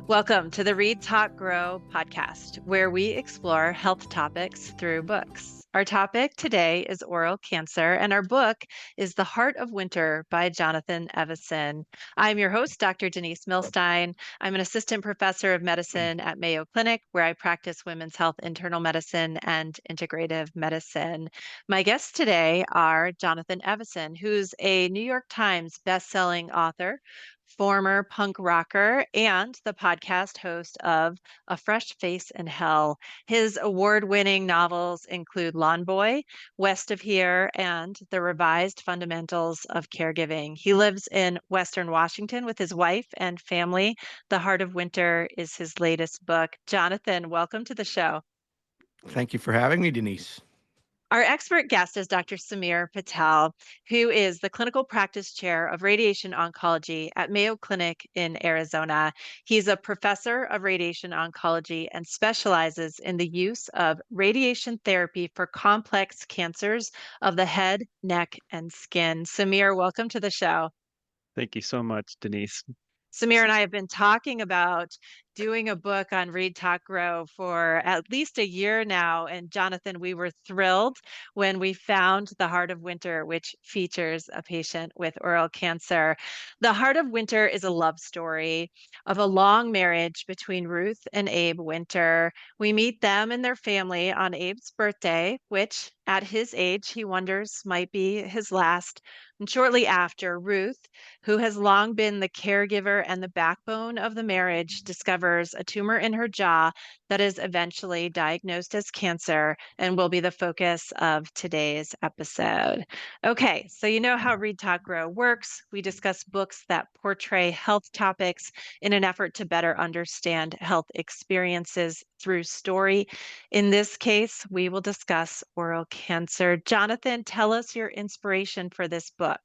Welcome to the Read, Talk, Grow podcast, where we explore health topics through books. Our topic today is oral cancer, and our book is The Heart of Winter by Jonathan Evison. I'm your host, Dr. Denise Millstine. I'm an assistant professor of medicine at Mayo Clinic, where I practice women's health, internal medicine, and integrative medicine. My guests today are Jonathan Evison, who's a New York Times bestselling author, former punk rocker, and the podcast host of A Fresh Face in Hell. His award winning novels include Lawn Boy, West of Here, and The Revised Fundamentals of Caregiving. He lives in Western Washington with his wife and family. The Heart of Winter is his latest book. Jonathan, welcome to the show. Thank you for having me, Denise. Our expert guest is Dr. Samir Patel, who is the clinical practice chair of radiation oncology at Mayo Clinic in Arizona. He's a professor of radiation oncology and specializes in the use of radiation therapy for complex cancers of the head, neck, and skin. Samir, welcome to the show. Thank you so much, Denise. Samir and I have been talking about doing a book on Read, Talk, Grow for at least a year now. And Jonathan, we were thrilled when we found The Heart of Winter, which features a patient with oral cancer. The Heart of Winter is a love story of a long marriage between Ruth and Abe Winter. We meet them and their family on Abe's birthday, which at his age, he wonders might be his last. And shortly after, Ruth, who has long been the caregiver and the backbone of the marriage, discovers a tumor in her jaw that is eventually diagnosed as cancer and will be the focus of today's episode. Okay, so you know how Read Talk Grow works. We discuss books that portray health topics in an effort to better understand health experiences through story. In this case, we will discuss oral cancer. Jonathan, tell us your inspiration for this book.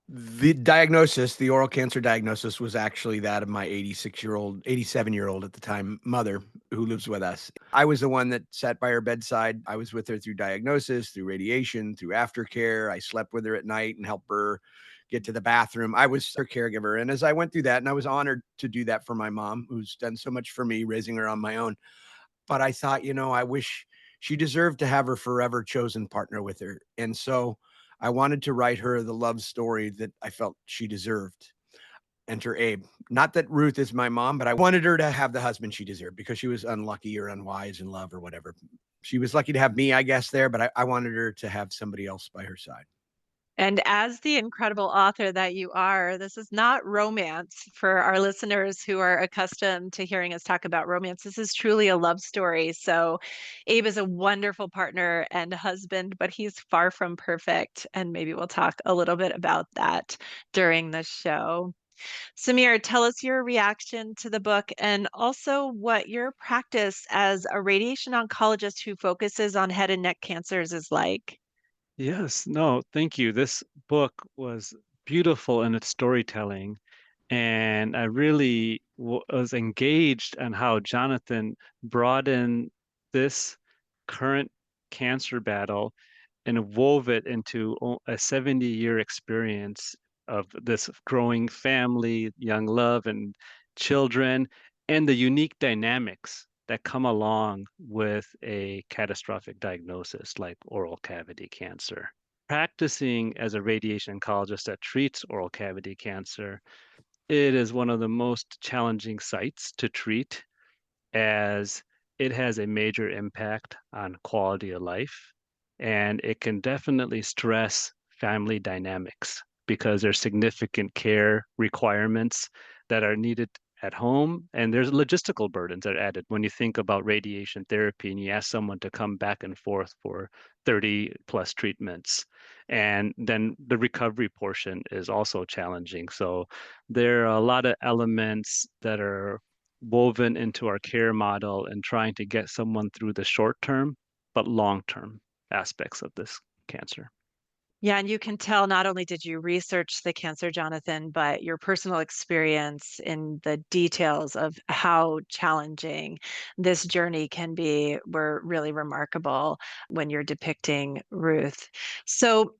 The oral cancer diagnosis was actually that of my 87-year-old at the time mother who lives with us. I was the one that sat by her bedside. I was with her through diagnosis, through radiation, through aftercare. I slept with her at night and helped her get to the bathroom. I was her caregiver. And as I went through that, and I was honored to do that for my mom, who's done so much for me, raising her on my own. But I thought, I wish she deserved to have her forever chosen partner with her. And so I wanted to write her the love story that I felt she deserved. Enter Abe. Not that Ruth is my mom, but I wanted her to have the husband she deserved because she was unlucky or unwise in love or whatever. She was lucky to have me, I guess, there, but I wanted her to have somebody else by her side. And as the incredible author that you are, this is not romance for our listeners who are accustomed to hearing us talk about romance. This is truly a love story. So, Abe is a wonderful partner and husband, but he's far from perfect. And maybe we'll talk a little bit about that during the show. Samir, tell us your reaction to the book and also what your practice as a radiation oncologist who focuses on head and neck cancers is like. Yes, no, thank you. This book was beautiful in its storytelling, and I really was engaged on how Jonathan brought in this current cancer battle and wove it into a 70-year experience of this growing family, young love, and children, and the unique dynamics that come along with a catastrophic diagnosis like oral cavity cancer. Practicing as a radiation oncologist that treats oral cavity cancer, it is one of the most challenging sites to treat as it has a major impact on quality of life, and it can definitely stress family dynamics because there's significant care requirements that are needed at home, and there's logistical burdens that are added when you think about radiation therapy and you ask someone to come back and forth for 30 plus treatments. And then the recovery portion is also challenging. So there are a lot of elements that are woven into our care model and trying to get someone through the short term but long term aspects of this cancer. Yeah, and you can tell not only did you research the cancer, Jonathan, but your personal experience in the details of how challenging this journey can be were really remarkable when you're depicting Ruth. So,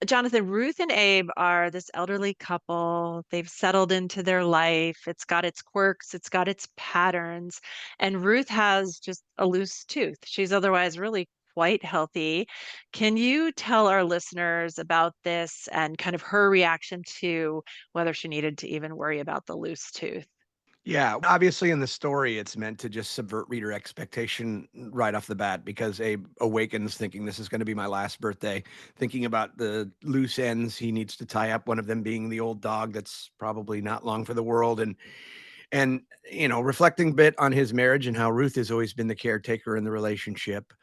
Jonathan, Ruth and Abe are this elderly couple. They've settled into their life. It's got its quirks, it's got its patterns. And Ruth has just a loose tooth. She's otherwise really quite healthy. Can you tell our listeners about this and kind of her reaction to whether she needed to even worry about the loose tooth? Yeah, obviously in the story, it's meant to just subvert reader expectation right off the bat because Abe awakens thinking this is going to be my last birthday, thinking about the loose ends he needs to tie up, one of them being the old dog that's probably not long for the world. And reflecting a bit on his marriage and how Ruth has always been the caretaker in the relationship.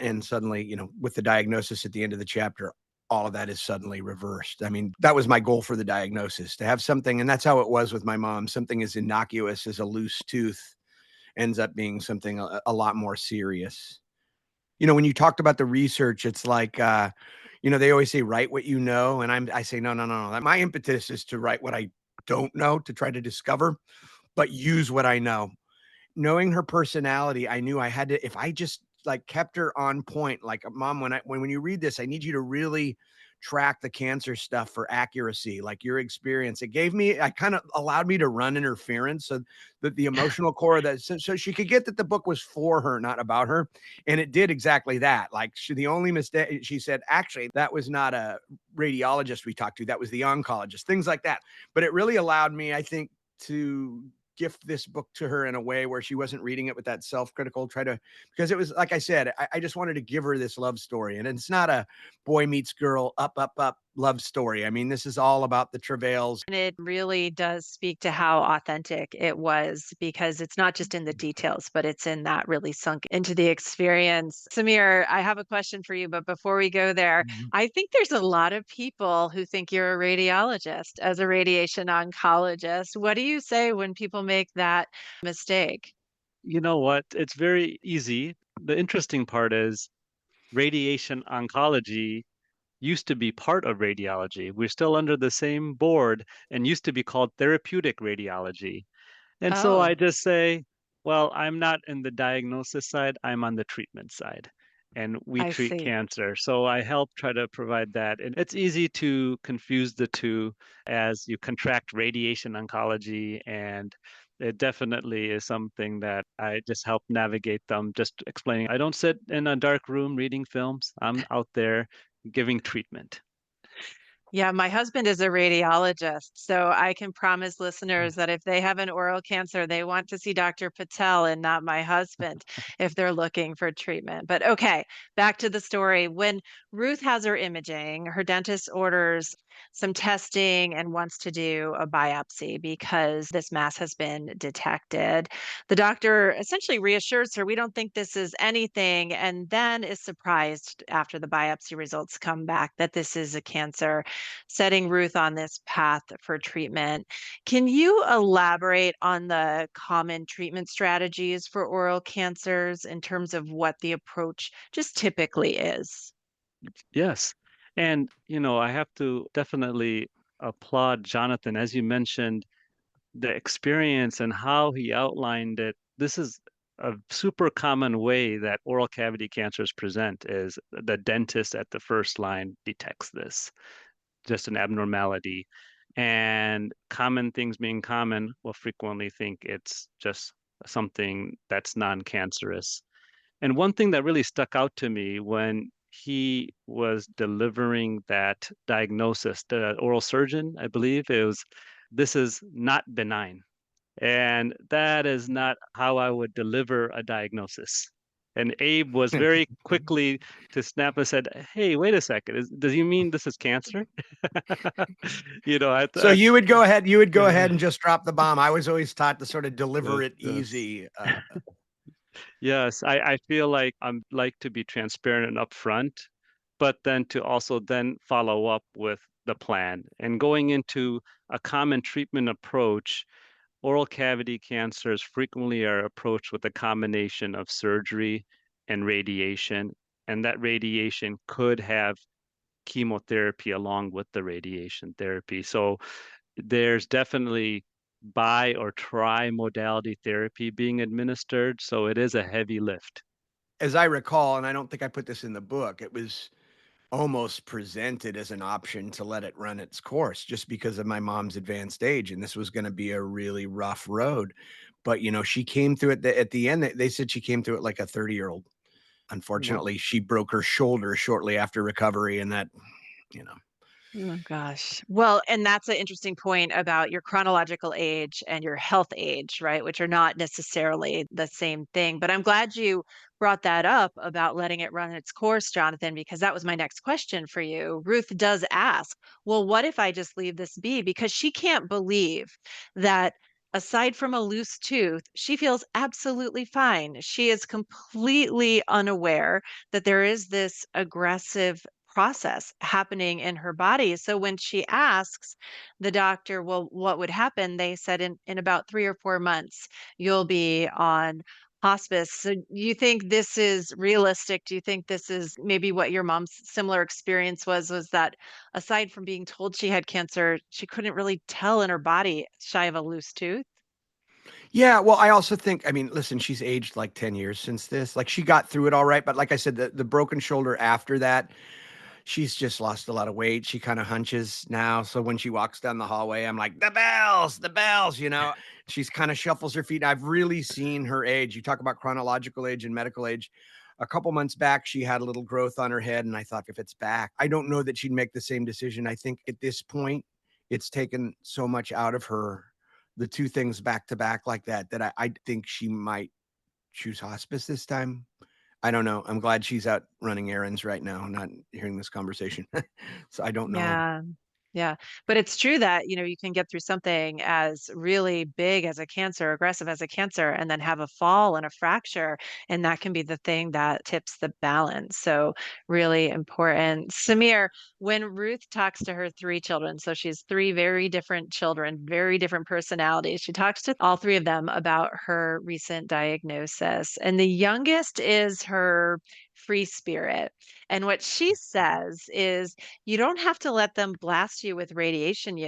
And suddenly, with the diagnosis at the end of the chapter, all of that is suddenly reversed. I mean, that was my goal for the diagnosis, to have something, and that's how it was with my mom. Something as innocuous as a loose tooth ends up being something a lot more serious. When you talked about the research, it's like, they always say, write what you know. And I say, no, no, no, no. My impetus is to write what I don't know, to try to discover, but use what I know. Knowing her personality, I knew I had to, if I just like kept her on point, like, mom, when you read this, I need you to really track the cancer stuff for accuracy, like your experience. I kind of allowed me to run interference so that the emotional core of that, so she could get that the book was for her, not about her. And it did exactly that. Like, the only mistake, she said, actually, that was not a radiologist we talked to, that was the oncologist, things like that. But it really allowed me, I think, to gift this book to her in a way where she wasn't reading it with that self-critical because it was, like I said, I just wanted to give her this love story. And it's not a boy meets girl, up, up, up love story. I mean, this is all about the travails. And it really does speak to how authentic it was because it's not just in the details, but it's in that really sunk into the experience. Samir, I have a question for you, but before we go there, Mhm. I think there's a lot of people who think you're a radiologist as a radiation oncologist. What do you say when people make that mistake? You know what? It's very easy. The interesting part is radiation oncology used to be part of radiology. We're still under the same board and used to be called therapeutic radiology. And so I Oh, just say, well, I'm not in the diagnosis side, I'm on the treatment side. And we I treat see. cancer. So I help try to provide that. And it's easy to confuse the two as you contract radiation oncology. And it definitely is something that I just help navigate them, just explaining. I don't sit in a dark room reading films, I'm out there giving treatment. Yeah, my husband is a radiologist, so I can promise listeners that if they have an oral cancer, they want to see Dr. Patel and not my husband if they're looking for treatment. But okay, back to the story. When Ruth has her imaging, her dentist orders some testing and wants to do a biopsy because this mass has been detected. The doctor essentially reassures her, we don't think this is anything, and then is surprised after the biopsy results come back that this is a cancer, setting Ruth on this path for treatment. Can you elaborate on the common treatment strategies for oral cancers in terms of what the approach just typically is? Yes. And, I have to definitely applaud Jonathan. As you mentioned, the experience and how he outlined it. This is a super common way that oral cavity cancers present is the dentist at the first line detects this, just an abnormality. And common things being common will frequently think it's just something that's non-cancerous. And one thing that really stuck out to me when he was delivering that diagnosis, the oral surgeon, I believe, it was, this is not benign. And that is not how I would deliver a diagnosis. And Abe was very quickly to snap and said, "Hey, wait a second. Does he mean this is cancer?" I So thought, you would go yeah, ahead and just drop the bomb. I was always taught to sort of deliver yes, it yes. easy. Yes, I feel like I'm like to be transparent and upfront, but then to also then follow up with the plan. And going into a common treatment approach, oral cavity cancers frequently are approached with a combination of surgery and radiation, and that radiation could have chemotherapy along with the radiation therapy. So there's definitely bi or tri-modality therapy being administered. So it is a heavy lift. As I recall, and I don't think I put this in the book, it was almost presented as an option to let it run its course just because of my mom's advanced age. And this was going to be a really rough road. But, she came through it at the end. They said she came through it like a 30-year-old. Unfortunately, she broke her shoulder shortly after recovery. And that, you know, Oh gosh. Well, and that's an interesting point about your chronological age and your health age, right? Which are not necessarily the same thing. But I'm glad you brought that up about letting it run its course, Jonathan, because that was my next question for you. Ruth does ask, well, what if I just leave this be? Because she can't believe that aside from a loose tooth, she feels absolutely fine. She is completely unaware that there is this aggressive process happening in her body. So when she asks the doctor, well, what would happen? They said in about 3 or 4 months, you'll be on hospice. So you think this is realistic? Do you think this is maybe what your mom's similar experience was that aside from being told she had cancer, she couldn't really tell in her body shy of a loose tooth? yeah. Well, I also think, I mean, listen, she's aged like 10 years since this. Like she got through it all right. But like I said, the broken shoulder after that, she's just lost a lot of weight. She kind of hunches now. So when she walks down the hallway, I'm like, the bells. She's kind of shuffles her feet. I've really seen her age. You talk about chronological age and medical age. A couple months back, she had a little growth on her head. And I thought, if it's back, I don't know that she'd make the same decision. I think at this point, it's taken so much out of her, the two things back to back like that, that I think she might choose hospice this time. I don't know. I'm glad she's out running errands right now, not hearing this conversation. So I don't know. Yeah. Yeah. But it's true that, you can get through something as really big as a cancer, aggressive as a cancer, and then have a fall and a fracture. And that can be the thing that tips the balance. So really important. Samir, when Ruth talks to her 3 children, so she's 3 very different children, very different personalities. She talks to all 3 of them about her recent diagnosis. And the youngest is her free spirit. And what she says is, you don't have to let them blast you with radiation.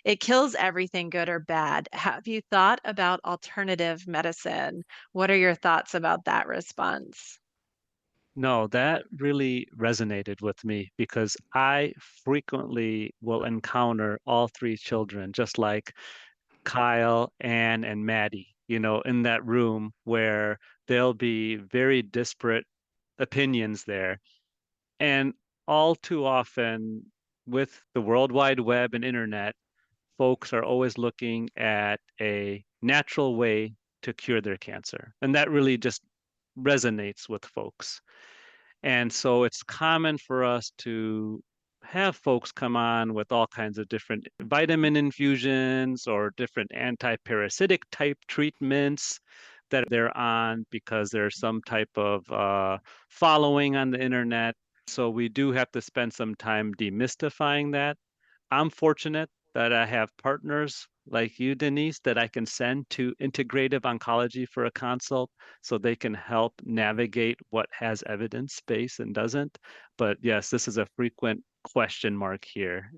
It kills everything good or bad. Have you thought about alternative medicine? What are your thoughts about that response? No, that really resonated with me because I frequently will encounter all 3 children, just like Kyle, Anne, and Maddie, in that room where there'll be very disparate opinions there. And all too often, with the World Wide Web and internet, folks are always looking at a natural way to cure their cancer. And that really just resonates with folks. And so it's common for us to have folks come on with all kinds of different vitamin infusions or different anti-parasitic type treatments that they're on because there's some type of following on the internet. So we do have to spend some time demystifying that. I'm fortunate that I have partners like you, Denise, that I can send to integrative oncology for a consult so they can help navigate what has evidence base and doesn't. But yes, this is a frequent question mark here.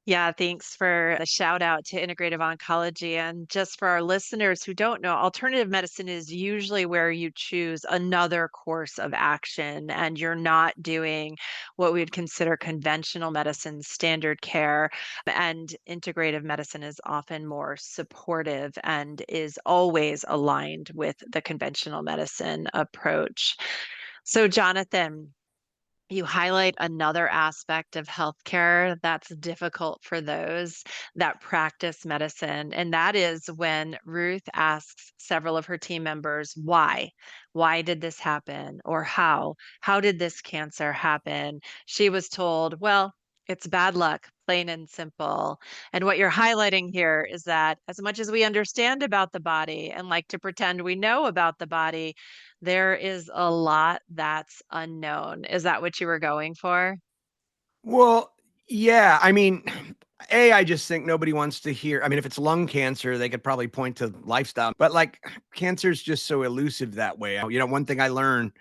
Yeah, thanks for the shout out to integrative oncology. And just for our listeners who don't know, alternative medicine is usually where you choose another course of action and you're not doing what we would consider conventional medicine, standard care. And integrative medicine is often more supportive and is always aligned with the conventional medicine approach. So, Jonathan, you highlight another aspect of healthcare that's difficult for those that practice medicine. And that is when Ruth asks several of her team members, why? Why did this happen? Or how? How did this cancer happen? She was told, well, it's bad luck, plain and simple. And what you're highlighting here is that as much as we understand about the body and like to pretend we know about the body, there is a lot that's unknown. Is that what you were going for? Well, yeah. I mean, I just think nobody wants to hear. I mean, if it's lung cancer, they could probably point to lifestyle, but like cancer is just so elusive that way. One thing I learned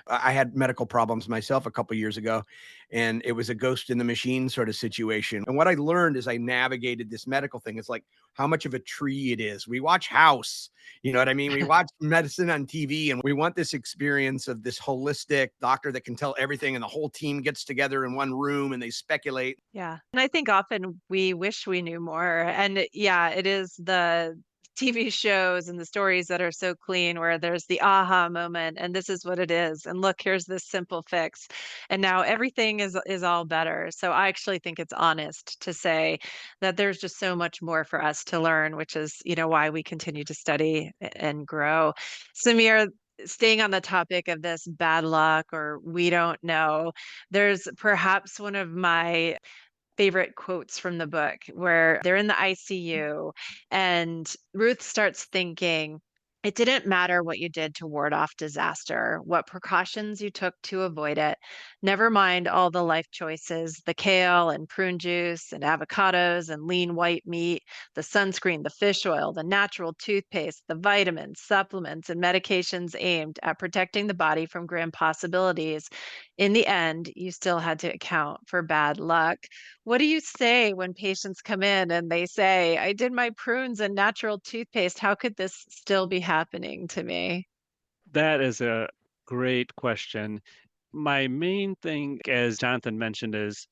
I had medical problems myself a couple years ago, and it was a ghost in the machine sort of situation. And what I learned as I navigated this medical thing is like how much of a tree it is. We watch House, you know what I mean? We watch medicine on TV, and we want this experience of this holistic doctor that can tell everything, and the whole team gets together in one room and they speculate. Yeah. And I think often we wish we knew more. And yeah, it is the TV shows and the stories that are so clean where there's the aha moment and this is what it is. And look, here's this simple fix. And now everything is all better. So I actually think it's honest to say that there's just so much more for us to learn, which is, why we continue to study and grow. Samir, staying on the topic of this bad luck or we don't know, there's perhaps one of my favorite quotes from the book where they're in the ICU and Ruth starts thinking, it didn't matter what you did to ward off disaster, what precautions you took to avoid it. Never mind all the life choices, the kale and prune juice and avocados and lean white meat, the sunscreen, the fish oil, the natural toothpaste, the vitamins, supplements, and medications aimed at protecting the body from grim possibilities. In the end, you still had to account for bad luck. What do you say when patients come in and they say, I did my prunes and natural toothpaste. How could this still be happening to me? That is a great question. My main thing, as Jonathan mentioned, is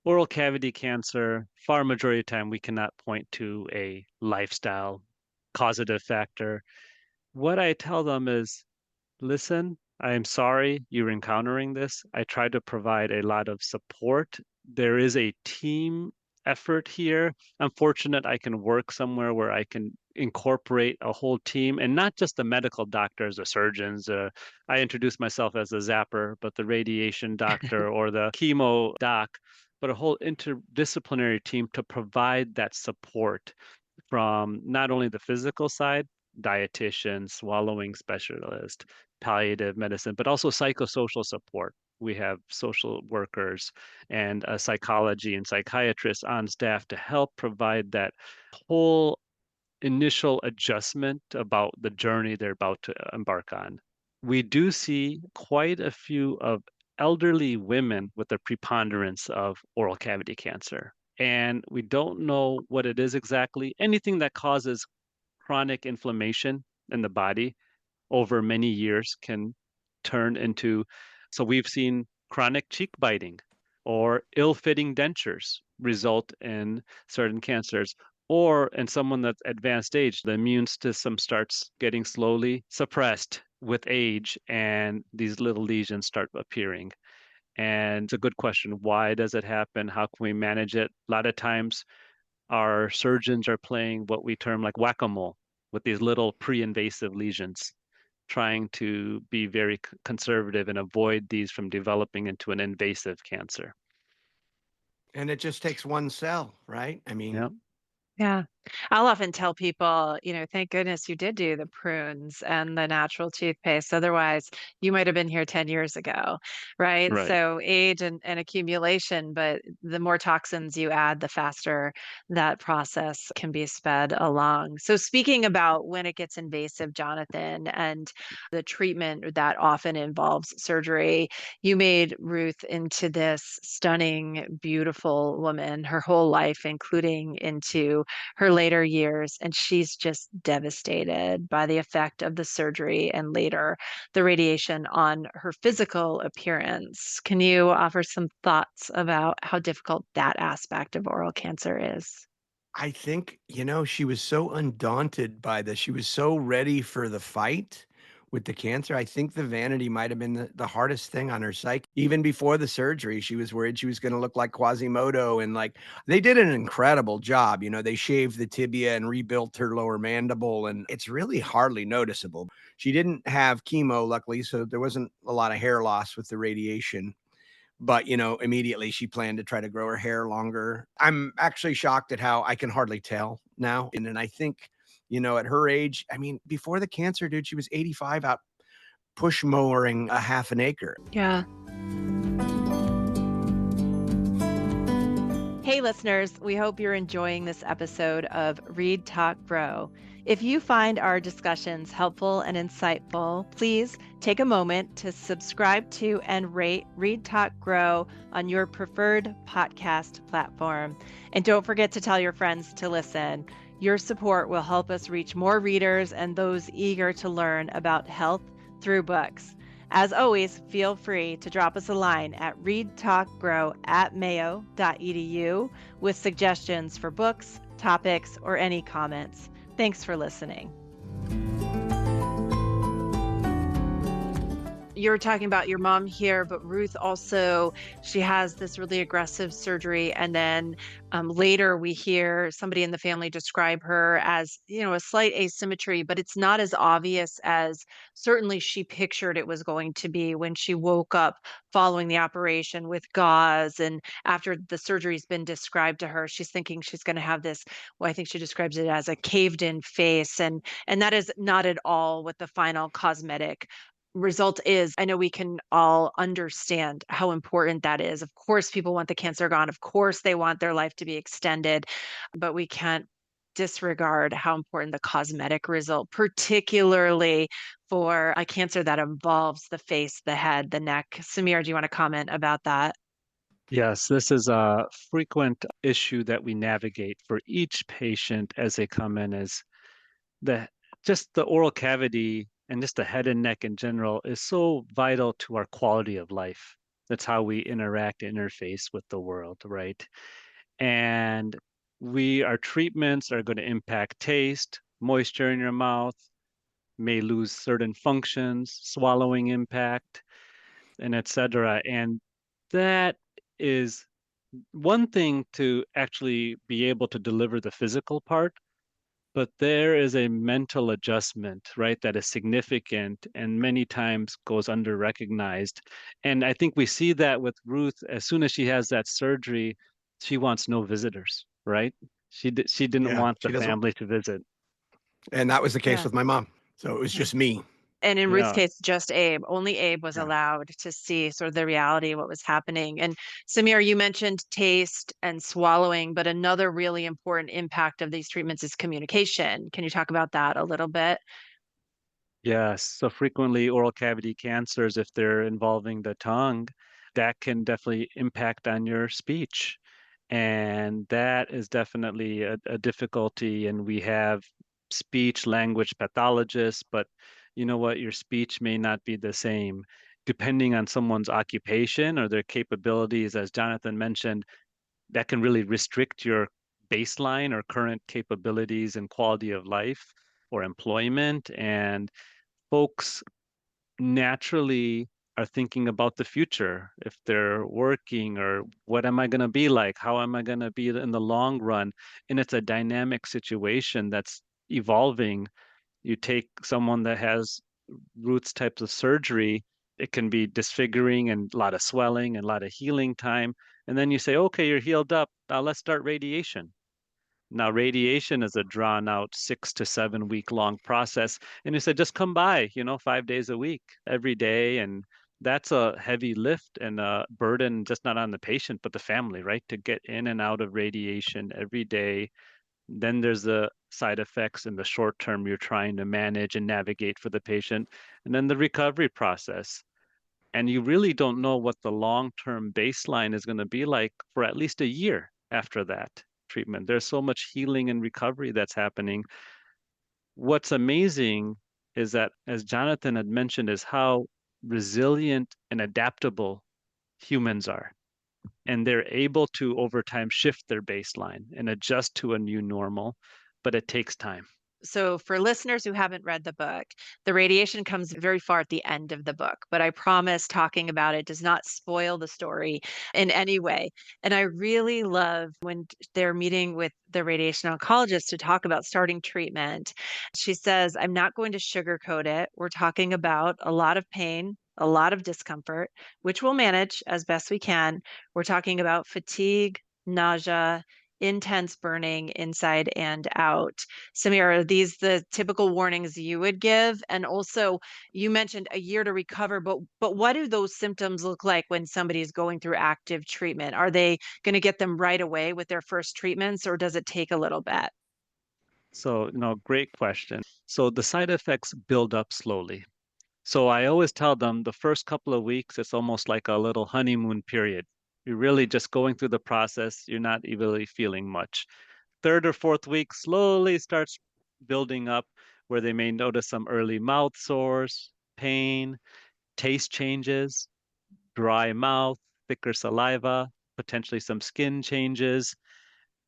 oral cavity cancer. Far majority of the time, we cannot point to a lifestyle causative factor. What I tell them is, listen, I am sorry you're encountering this. I try to provide a lot of support. There is a team effort here. I'm fortunate I can work somewhere where I can incorporate a whole team and not just the medical doctors, the surgeons. I introduce myself as a zapper, but the radiation doctor or the chemo doc, but a whole interdisciplinary team to provide that support from not only the physical side, dietitian, swallowing specialist, palliative medicine, but also psychosocial support. We have social workers and psychology and psychiatrists on staff to help provide that whole initial adjustment about the journey they're about to embark on. We do see quite a few of elderly women with the preponderance of oral cavity cancer. And we don't know what it is exactly. Anything that causes chronic inflammation in the body over many years can turn into. So we've seen chronic cheek biting or ill-fitting dentures result in certain cancers. Or in someone that's advanced age, the immune system starts getting slowly suppressed with age, and these little lesions start appearing. And it's a good question. Why does it happen? How can we manage it? A lot of times, our surgeons are playing what we term like whack-a-mole with these little pre-invasive lesions, trying to be very conservative and avoid these from developing into an invasive cancer. And it just takes one cell, right? I mean, Yeah, Yeah. I'll often tell people, thank goodness you did do the prunes and the natural toothpaste. Otherwise, you might have been here 10 years ago, right? right. So age and accumulation, but the more toxins you add, the faster that process can be sped along. So speaking about when it gets invasive, Jonathan, and the treatment that often involves surgery, you made Ruth into this stunning, beautiful woman, her whole life, including into her later years. And she's just devastated by the effect of the surgery and later the radiation on her physical appearance. Can you offer some thoughts about how difficult that aspect of oral cancer is? I think, she was so undaunted by this. She was so ready for the fight with the cancer. I think the vanity might have been the hardest thing on her psyche. Even before the surgery, she was worried she was going to look like Quasimodo. And like they did an incredible job. They shaved the tibia and rebuilt her lower mandible. And it's really hardly noticeable. She didn't have chemo, luckily. So there wasn't a lot of hair loss with the radiation. But, immediately she planned to try to grow her hair longer. I'm actually shocked at how I can hardly tell now. And then I think, at her age, I mean, before the cancer, dude, she was 85 out push mowing a half an acre. Yeah. Hey, listeners, we hope you're enjoying this episode of Read, Talk, Grow. If you find our discussions helpful and insightful, please take a moment to subscribe to and rate Read Talk Grow on your preferred podcast platform. And don't forget to tell your friends to listen. Your support will help us reach more readers and those eager to learn about health through books. As always, feel free to drop us a line at readtalkgrow@mayo.edu with suggestions for books, topics, or any comments. Thanks for listening. You're talking about your mom here, but Ruth also, she has this really aggressive surgery. And then later we hear somebody in the family describe her as, a slight asymmetry, but it's not as obvious as certainly she pictured it was going to be when she woke up following the operation with gauze. And after the surgery's been described to her, she's thinking she's going to have this, well, I think she describes it as a caved in face. And that is not at all what the final cosmetic result is. I know we can all understand how important that is. Of course, people want the cancer gone. Of course, they want their life to be extended, but we can't disregard how important the cosmetic result, particularly for a cancer that involves the face, the head, the neck. Samir, do you want to comment about that? Yes, this is a frequent issue that we navigate for each patient as they come in is the just the oral cavity and just the head and neck in general is so vital to our quality of life. That's how we interact, interface with the world, right? And our treatments are going to impact taste, moisture in your mouth, may lose certain functions, swallowing impact, and etc. And that is one thing to actually be able to deliver the physical part, but there is a mental adjustment, right, that is significant and many times goes under recognized. And I think we see that with Ruth. As soon as she has that surgery, she wants no visitors, right? She didn't Yeah, want the she doesn't. family to visit. And that was the case Yeah. with my mom. So it was Yeah. just me. And in Ruth's Yeah. case, just Abe. Only Abe was Yeah. allowed to see sort of the reality of what was happening. And Samir, you mentioned taste and swallowing, but another really important impact of these treatments is communication. Can you talk about that a little bit? Yes. So frequently oral cavity cancers, if they're involving the tongue, that can definitely impact on your speech. And that is definitely a difficulty. And we have speech language pathologists, but you know what? Your speech may not be the same depending on someone's occupation or their capabilities. As Jonathan mentioned, that can really restrict your baseline or current capabilities and quality of life or employment. And folks naturally are thinking about the future if they're working or what am I going to be like? How am I going to be in the long run? And it's a dynamic situation that's evolving. You take someone that has Ruth's types of surgery, it can be disfiguring and a lot of swelling and a lot of healing time. And then you say, okay, you're healed up. Now let's start radiation. Now, radiation is a drawn out 6 to 7 week long process. And you said, just come by, 5 days a week, every day. And that's a heavy lift and a burden, just not on the patient, but the family, right? To get in and out of radiation every day. Then there's the side effects in the short term you're trying to manage and navigate for the patient. And then the recovery process. And you really don't know what the long-term baseline is going to be like for at least a year after that treatment. There's so much healing and recovery that's happening. What's amazing is that, as Jonathan had mentioned, is how resilient and adaptable humans are. And they're able to, over time, shift their baseline and adjust to a new normal, but it takes time. So, for listeners who haven't read the book, the radiation comes very far at the end of the book, but I promise talking about it does not spoil the story in any way. And I really love when they're meeting with the radiation oncologist to talk about starting treatment. She says, I'm not going to sugarcoat it. We're talking about a lot of pain, a lot of discomfort, which we'll manage as best we can. We're talking about fatigue, nausea, intense burning inside and out. Samira, are these the typical warnings you would give? And also, you mentioned a year to recover, but what do those symptoms look like when somebody's going through active treatment? Are they going to get them right away with their first treatments, or does it take a little bit? So, great question. So the side effects build up slowly. So I always tell them the first couple of weeks, it's almost like a little honeymoon period. You're really just going through the process. You're not really feeling much. Third or fourth week slowly starts building up where they may notice some early mouth sores, pain, taste changes, dry mouth, thicker saliva, potentially some skin changes.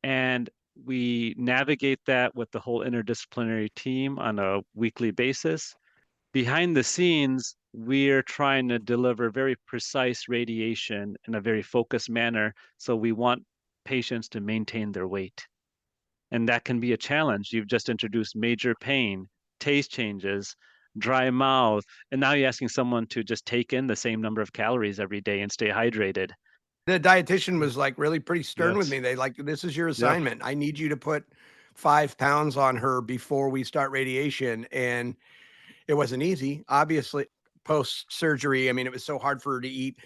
And we navigate that with the whole interdisciplinary team on a weekly basis. Behind the scenes, we're trying to deliver very precise radiation in a very focused manner. So we want patients to maintain their weight. And that can be a challenge. You've just introduced major pain, taste changes, dry mouth, and now you're asking someone to just take in the same number of calories every day and stay hydrated. The dietitian was like really pretty stern with Yes. me. They like, this is your Yep. assignment. I need you to put 5 pounds on her before we start radiation. And it wasn't easy. Obviously, post surgery, I mean, it was so hard for her to eat.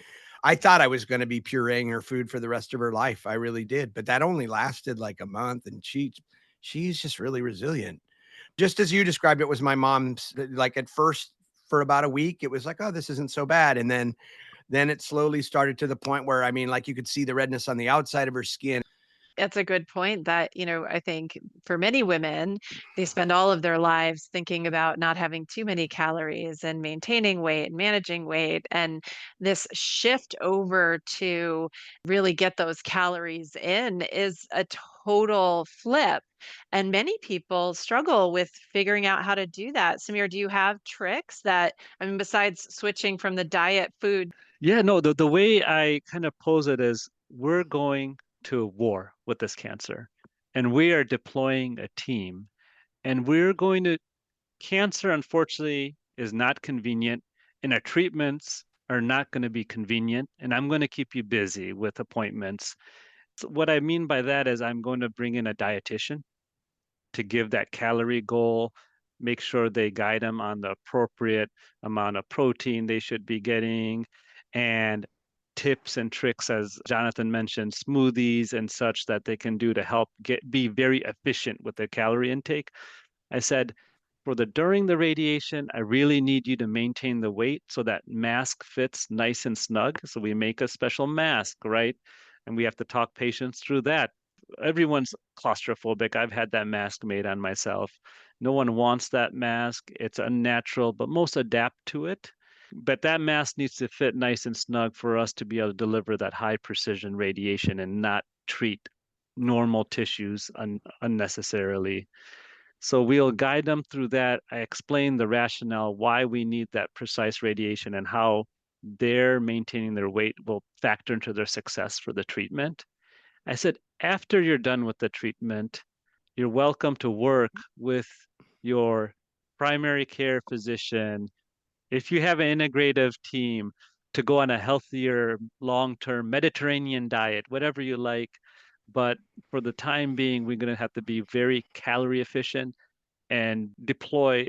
I thought I was going to be pureeing her food for the rest of her life. I really did. But that only lasted like a month. And she's just really resilient. Just as you described it was my mom's, like at first for about a week, it was like, oh, this isn't so bad. And then it slowly started to the point where, I mean, like you could see the redness on the outside of her skin. That's a good point that, I think for many women, they spend all of their lives thinking about not having too many calories and maintaining weight and managing weight. And this shift over to really get those calories in is a total flip. And many people struggle with figuring out how to do that. Samir, do you have tricks that, I mean, besides switching from the diet food? Yeah, no, the way I kind of pose it is we're going to war with this cancer and we are deploying a team and we're going to, cancer unfortunately is not convenient and our treatments are not going to be convenient. And I'm going to keep you busy with appointments. So what I mean by that is I'm going to bring in a dietitian to give that calorie goal, make sure they guide them on the appropriate amount of protein they should be getting, and tips and tricks, as Jonathan mentioned, smoothies and such that they can do to help be very efficient with their calorie intake. I said, for the during the radiation, I really need you to maintain the weight so that mask fits nice and snug. So we make a special mask, right? And we have to talk patients through that. Everyone's claustrophobic. I've had that mask made on myself. No one wants that mask. It's unnatural, but most adapt to it. But that mask needs to fit nice and snug for us to be able to deliver that high precision radiation and not treat normal tissues unnecessarily. So we'll guide them through that. I explain the rationale why we need that precise radiation and how their maintaining their weight will factor into their success for the treatment. I said, after you're done with the treatment, you're welcome to work with your primary care physician. If you have an integrative team, to go on a healthier, long-term Mediterranean diet, whatever you like. But for the time being, we're going to have to be very calorie efficient and deploy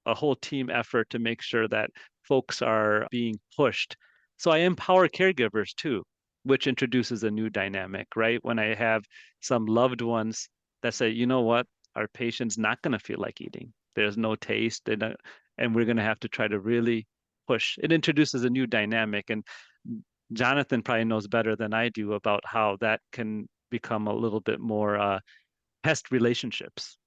a whole team effort to make sure that folks are being pushed. So I empower caregivers too, which introduces a new dynamic, right? When I have some loved ones that say, you know what, our patient's not going to feel like eating. There's no taste, and we're going to have to try to really push. It introduces a new dynamic. And Jonathan probably knows better than I do about how that can become a little bit more pest relationships.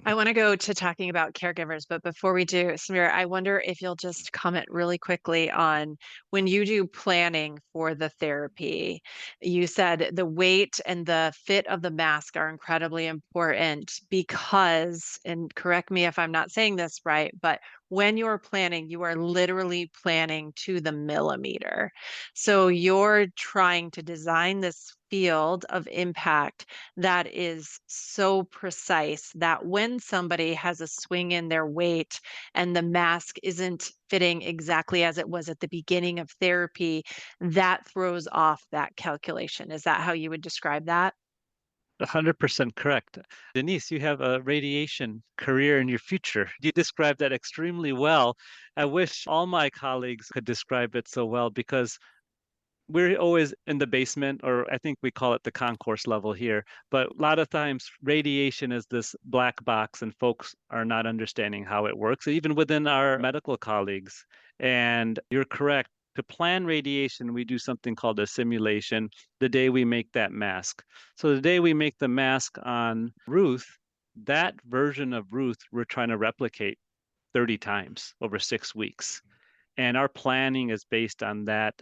I want to go to talking about caregivers, but before we do, Samir, I wonder if you'll just comment really quickly on when you do planning for the therapy. You said the weight and the fit of the mask are incredibly important because, and correct me if I'm not saying this right, but when you're planning, you are literally planning to the millimeter. So you're trying to design this field of impact that is so precise that when somebody has a swing in their weight and the mask isn't fitting exactly as it was at the beginning of therapy, that throws off that calculation. Is that how you would describe that? 100% correct. Denise, you have a radiation career in your future. You described that extremely well. I wish all my colleagues could describe it so well because we're always in the basement, or I think we call it the concourse level here. But a lot of times, radiation is this black box, and folks are not understanding how it works, even within our medical colleagues. And you're correct. To plan radiation, we do something called a simulation the day we make that mask. So the day we make the mask on Ruth, that version of Ruth, we're trying to replicate 30 times over 6 weeks. And our planning is based on that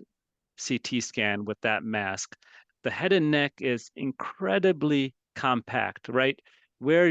CT scan with that mask. The head and neck is incredibly compact, right? Where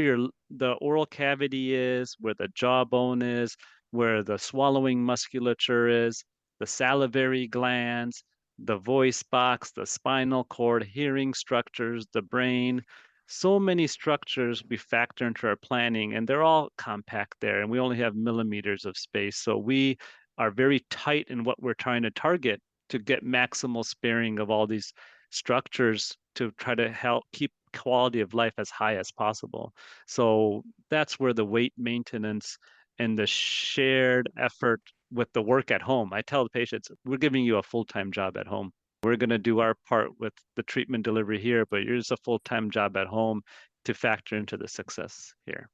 the oral cavity is, where the jawbone is, where the swallowing musculature is, the salivary glands, the voice box, the spinal cord, hearing structures, the brain. So many structures we factor into our planning, and they're all compact there, and we only have millimeters of space. So we are very tight in what we're trying to target to get maximal sparing of all these structures to try to help keep quality of life as high as possible. So that's where the weight maintenance and the shared effort with the work at home. I tell the patients, we're giving you a full-time job at home. We're going to do our part with the treatment delivery here, but here's a full-time job at home to factor into the success here.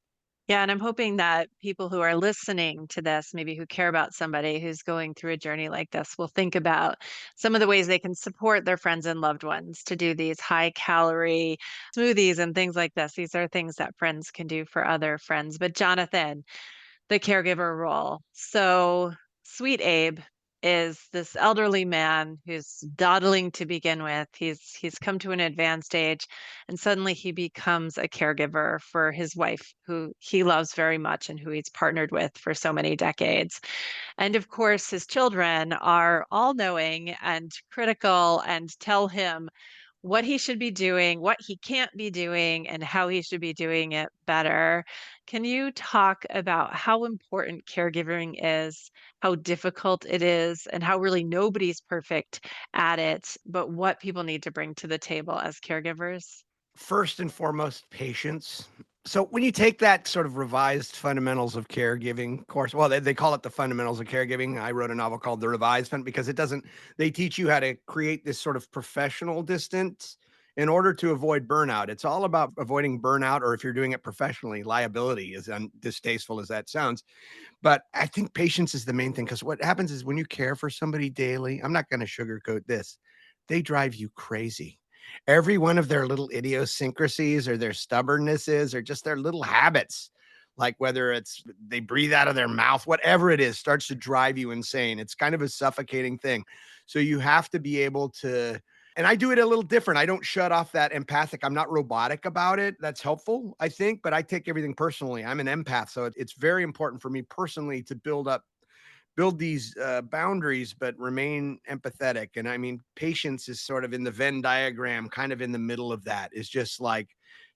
Yeah, and I'm hoping that people who are listening to this, maybe who care about somebody who's going through a journey like this, will think about some of the ways they can support their friends and loved ones to do these high calorie smoothies and things like this. These are things that friends can do for other friends. But Jonathan, the caregiver role. So, sweet Abe is this elderly man who's dawdling to begin with. He's come to an advanced age, and suddenly he becomes a caregiver for his wife, who he loves very much and who he's partnered with for so many decades. And of course, his children are all knowing and critical and tell him what he should be doing, what he can't be doing, and how he should be doing it better. Can you talk about how important caregiving is, how difficult it is, and how really nobody's perfect at it, but what people need to bring to the table as caregivers? First and foremost, patience. So when you take that sort of revised fundamentals of caregiving course, well, they call it the fundamentals of caregiving. I wrote a novel called The Revised Fund because it doesn't, they teach you how to create this sort of professional distance in order to avoid burnout. It's all about avoiding burnout, or if you're doing it professionally, liability, as distasteful as that sounds. But I think patience is the main thing, because what happens is when you care for somebody daily, I'm not going to sugarcoat this, they drive you crazy. Every one of their little idiosyncrasies or their stubbornnesses or just their little habits, like whether it's they breathe out of their mouth, whatever it is, starts to drive you insane. It's kind of a suffocating thing. So you have to be able to, and I do it a little different. I don't shut off that empathic. I'm not robotic about it. That's helpful, I think, but I take everything personally. I'm an empath. So it's very important for me personally to build these boundaries, but remain empathetic. And I mean, patience is sort of in the Venn diagram, kind of in the middle of that, is just like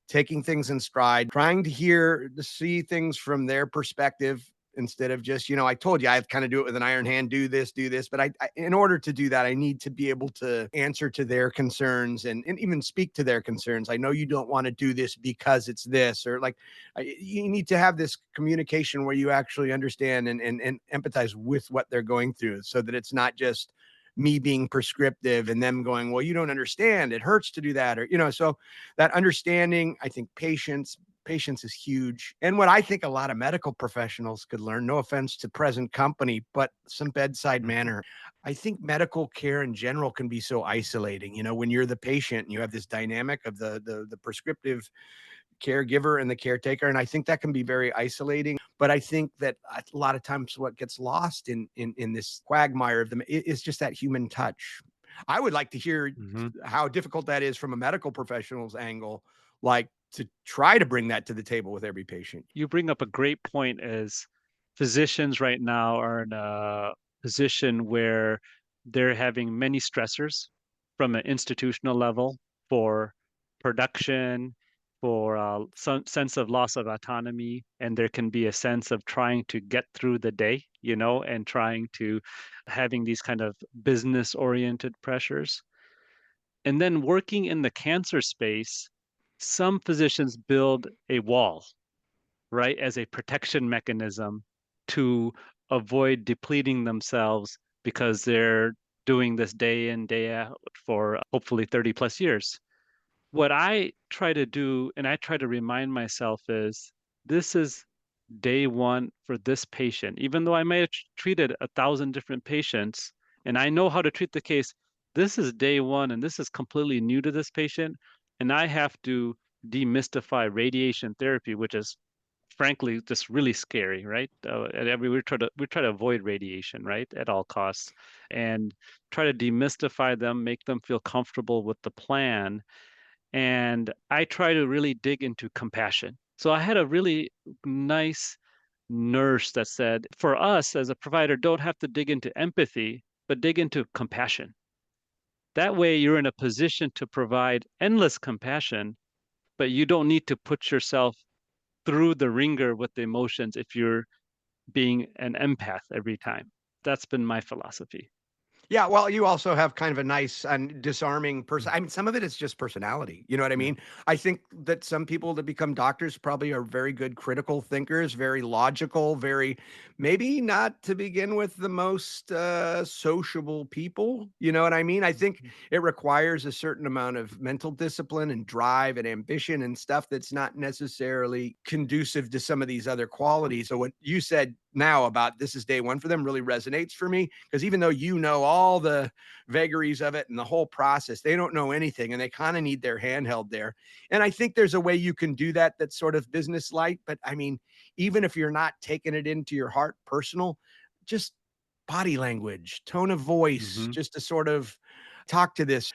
taking things in stride, trying to see things from their perspective instead of just, I told you, I kind of do it with an iron hand, do this. But in order to do that, I need to be able to answer to their concerns and even speak to their concerns. I know you don't want to do this because it's this, or like, you need to have this communication where you actually understand and empathize with what they're going through, so that it's not just me being prescriptive and them going, well, you don't understand, it hurts to do that, or so that understanding, I think patience is huge. And what I think a lot of medical professionals could learn, no offense to present company, but some bedside manner. I think medical care in general can be so isolating, when you're the patient and you have this dynamic of the prescriptive caregiver and the caretaker. And I think that can be very isolating. But I think that a lot of times what gets lost in this quagmire of them is just that human touch. I would like to hear how difficult that is from a medical professional's angle, like to try to bring that to the table with every patient. You bring up a great point, as physicians right now are in a position where they're having many stressors from an institutional level for production, for some sense of loss of autonomy, and there can be a sense of trying to get through the day, and trying to having these kind of business oriented pressures. And then working in the cancer space, some physicians build a wall, right, as a protection mechanism to avoid depleting themselves because they're doing this day in, day out for hopefully 30 plus years. What I try to do, and I try to remind myself, is this is day one for this patient. Even though I may have treated 1,000 different patients and I know how to treat the case, this is day one and this is completely new to this patient. And I have to demystify radiation therapy, which is frankly just really scary, right? We try to avoid radiation, right, at all costs, and try to demystify them, make them feel comfortable with the plan. And I try to really dig into compassion. So I had a really nice nurse that said, for us as a provider, don't have to dig into empathy, but dig into compassion. That way, you're in a position to provide endless compassion, but you don't need to put yourself through the ringer with the emotions if you're being an empath every time. That's been my philosophy. Yeah, well, you also have kind of a nice and disarming person. I mean, some of it is just personality. You know what I Yeah. mean? I think that some people that become doctors probably are very good critical thinkers, very logical, very maybe not to begin with the most sociable people. You know what I mean? I think it requires a certain amount of mental discipline and drive and ambition and stuff that's not necessarily conducive to some of these other qualities. So what you said now about this is day one for them really resonates for me, because even though you know all the vagaries of it and the whole process, they don't know anything and they kind of need their hand held there. And I think there's a way you can do that that's sort of business like, but I mean, even if you're not taking it into your heart personal, just body language, tone of voice, Mm-hmm. just to sort of talk to this.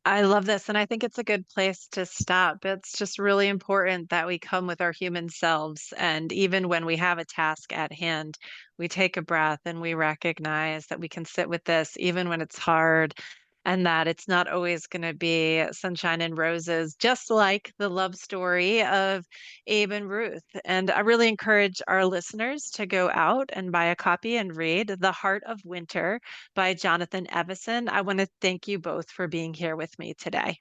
I love this, and I think it's a good place to stop. It's just really important that we come with our human selves, and even when we have a task at hand, we take a breath and we recognize that we can sit with this even when it's hard, and that it's not always going to be sunshine and roses, just like the love story of Abe and Ruth. And I really encourage our listeners to go out and buy a copy and read The Heart of Winter by Jonathan Evison. I want to thank you both for being here with me today.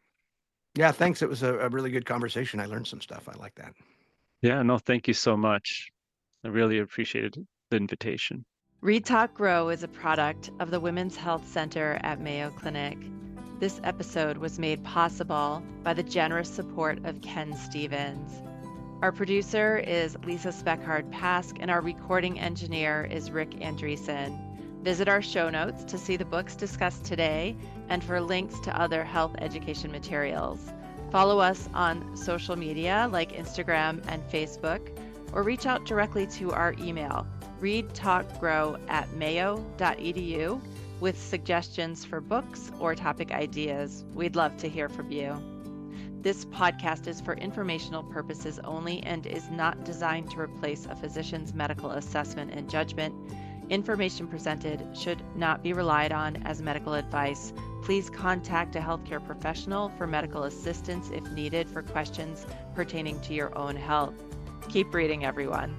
Yeah, thanks. It was a really good conversation. I learned some stuff. I like that. Yeah, no, thank you so much. I really appreciated the invitation. Read Talk Grow is a product of the Women's Health Center at Mayo Clinic. This episode was made possible by the generous support of Ken Stevens. Our producer is Lisa Speckhard-Pask, and our recording engineer is Rick Andreessen. Visit our show notes to see the books discussed today and for links to other health education materials. Follow us on social media like Instagram and Facebook, or reach out directly to our email, readtalkgrow@mayo.edu, with suggestions for books or topic ideas. We'd love to hear from you. This podcast is for informational purposes only and is not designed to replace a physician's medical assessment and judgment. Information presented should not be relied on as medical advice. Please contact a healthcare professional for medical assistance if needed for questions pertaining to your own health. Keep reading, everyone.